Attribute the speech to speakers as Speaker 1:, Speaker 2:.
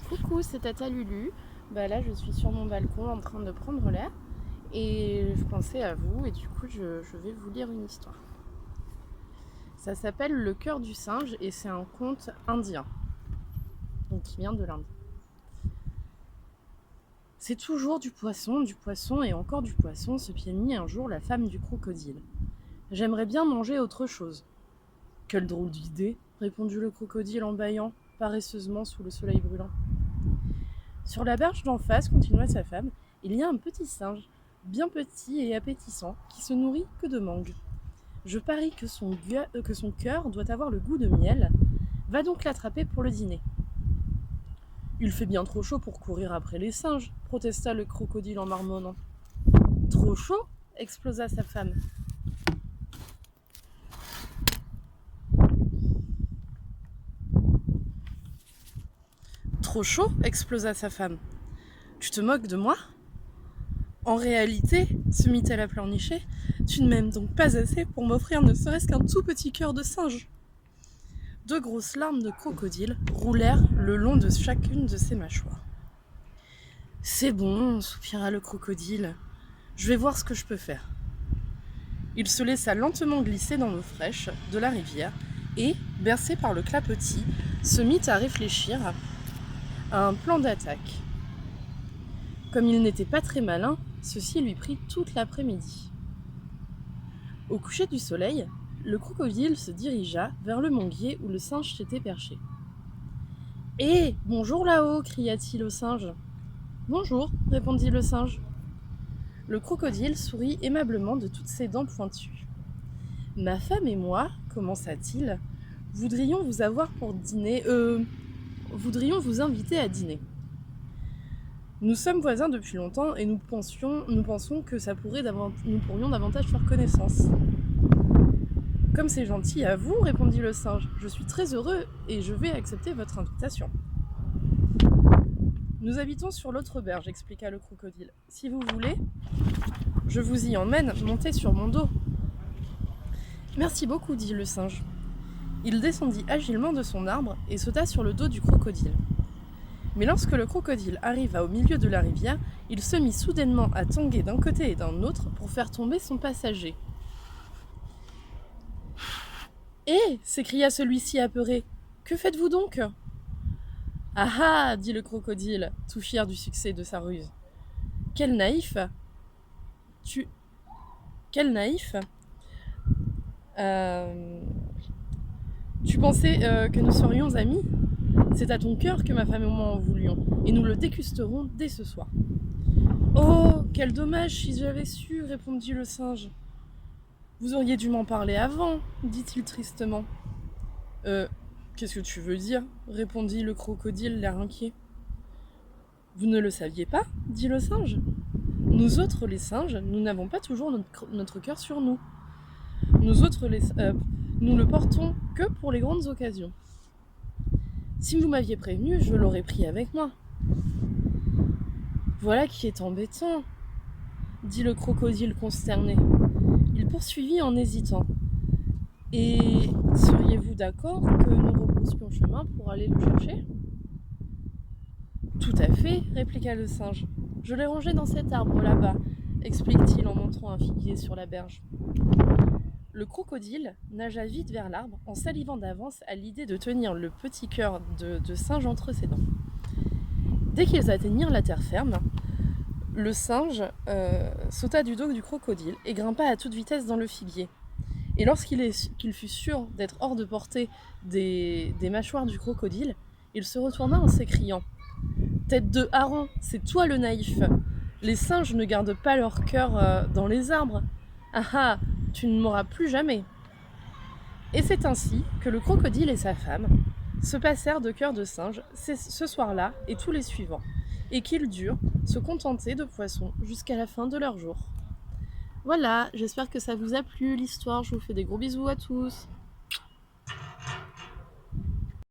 Speaker 1: Coucou, c'est Tata Lulu. Là, je suis sur mon balcon en train de prendre l'air et je pensais à vous et du coup, je vais vous lire une histoire. Ça s'appelle Le cœur du singe et c'est un conte indien, donc qui vient de l'Inde. C'est toujours du poisson et encore du poisson, se piémit un jour la femme du crocodile. J'aimerais bien manger autre chose. Quelle drôle d'idée, répondit le crocodile en bâillant paresseusement sous le soleil brûlant. Sur la berge d'en face, continua sa femme, il y a un petit singe, bien petit et appétissant, qui se nourrit que de mangue. Je parie que son cœur doit avoir le goût de miel. Va donc l'attraper pour le dîner. Il fait bien trop chaud pour courir après les singes, protesta le crocodile en marmonnant. Trop chaud explosa sa femme. Trop chaud explosa sa femme. Tu te moques de moi ? En réalité, se mit-elle à pleurnicher, tu ne m'aimes donc pas assez pour m'offrir ne serait-ce qu'un tout petit cœur de singe. Deux grosses larmes de crocodile roulèrent le long de chacune de ses mâchoires. C'est bon, soupira le crocodile, je vais voir ce que je peux faire. Il se laissa lentement glisser dans l'eau fraîche de la rivière et, bercé par le clapotis, se mit à réfléchir à un plan d'attaque. Comme il n'était pas très malin, ceci lui prit toute l'après-midi. Au coucher du soleil, le crocodile se dirigea vers le manguier où le singe s'était perché. « Hé, bonjour là-haut » cria-t-il au singe. « Bonjour » répondit le singe. Le crocodile sourit aimablement de toutes ses dents pointues. « Ma femme et moi, commença-t-il, voudrions vous avoir pour dîner, voudrions vous inviter à dîner. Nous sommes voisins depuis longtemps et nous pensons que nous pourrions davantage faire connaissance. » Comme c'est gentil à vous, répondit le singe, je suis très heureux et je vais accepter votre invitation. Nous habitons sur l'autre berge, expliqua le crocodile. Si vous voulez, je vous y emmène, montez sur mon dos. Merci beaucoup, dit le singe. Il descendit agilement de son arbre et sauta sur le dos du crocodile. Mais lorsque le crocodile arriva au milieu de la rivière, il se mit soudainement à tanguer d'un côté et d'un autre pour faire tomber son passager. « Hé !» s'écria celui-ci apeuré. « Que faites-vous donc ?»« Ah ah !» dit le crocodile, tout fier du succès de sa ruse. « Quel naïf !»« Quel naïf !»« Tu pensais que nous serions amis ? C'est à ton cœur que ma femme et moi en voulions, et nous le dégusterons dès ce soir. »« Oh, quel dommage si j'avais su !» répondit le singe. « Vous auriez dû m'en parler avant, » dit-il tristement. « Qu'est-ce que tu veux dire ?» répondit le crocodile, l'air inquiet. « Vous ne le saviez pas ?» dit le singe. « Nous autres, les singes, nous n'avons pas toujours notre cœur sur nous. Nous autres, nous le portons que pour les grandes occasions. Si vous m'aviez prévenu, je l'aurais pris avec moi. »« Voilà qui est embêtant, » dit le crocodile consterné. Il poursuivit en hésitant. « Et seriez-vous d'accord que nous rebroussions chemin pour aller le chercher ?»« Tout à fait, » répliqua le singe. « Je l'ai rangé dans cet arbre là-bas, » explique-t-il en montrant un figuier sur la berge. Le crocodile nagea vite vers l'arbre en salivant d'avance à l'idée de tenir le petit cœur de singe entre ses dents. Dès qu'ils atteignirent la terre ferme, le singe sauta du dos du crocodile et grimpa à toute vitesse dans le figuier. Et lorsqu'il fut sûr d'être hors de portée des mâchoires du crocodile, il se retourna en s'écriant « Tête de hareng, c'est toi le naïf. Les singes ne gardent pas leur cœur dans les arbres. Ah ah, tu ne m'auras plus jamais. » Et c'est ainsi que le crocodile et sa femme se passèrent de cœur de singe ce soir-là et tous les suivants, et qu'ils durent se contenter de poissons jusqu'à la fin de leur jour. Voilà, j'espère que ça vous a plu l'histoire, je vous fais des gros bisous à tous.